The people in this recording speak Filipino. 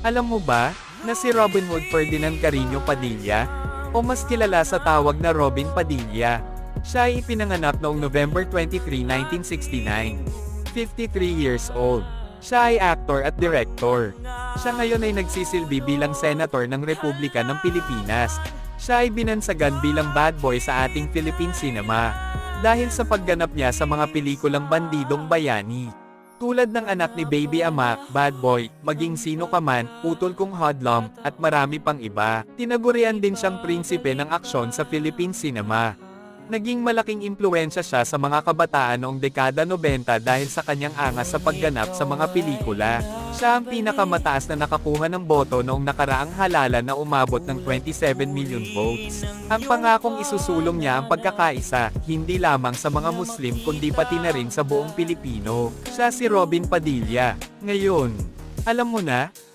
Alam mo ba, na si Robin Hood Ferdinand Carino Padilla, o mas kilala sa tawag na Robin Padilla, siya ay ipinanganak noong November 23, 1969. 53 years old. Siya ay actor at director. Siya ngayon ay nagsisilbi bilang senator ng Republika ng Pilipinas. Siya ay binansagan bilang bad boy sa ating Philippine cinema, dahil sa pagganap niya sa mga pelikulang bandidong bayani. Tulad ng anak ni Baby Ama, Bad Boy, Maging Sino Ka Man, Utol Kong Hodlum, at marami pang iba. Tinagurian din siyang prinsipe ng aksyon sa Philippine cinema. Naging malaking impluwensya siya sa mga kabataan noong dekada 90 dahil sa kanyang angas sa pagganap sa mga pelikula. Siya ang pinakamataas na nakakuha ng boto noong nakaraang halalan na umabot ng 27 million votes. Ang pangakong isusulong niya ang pagkakaisa, hindi lamang sa mga Muslim kundi pati na rin sa buong Pilipino. Siya si Robin Padilla. Ngayon, alam mo na,